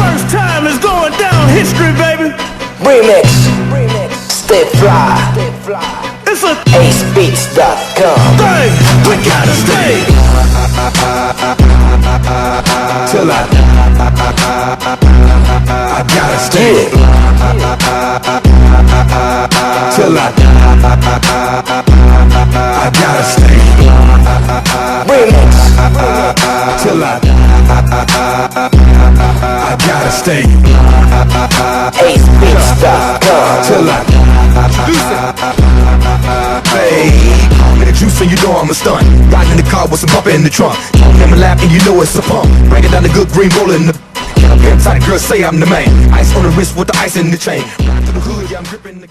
first time is going down history, baby. Remix, stay fly. It's a acebeats.com. thing. We gotta stay Till I gotta stay. Till I gotta stay. Remix, Till I gotta stay. acebeats.com. Till I hey, the juice and you know I'm a stunt. Riding in the car with some bumper in the trunk. Talking in my lap and you know it's a pump. Breaking down the good green rolling the tight girls say I'm the man. Ice on the wrist with the ice in the chain. Ride to the hood, yeah I'm gripping the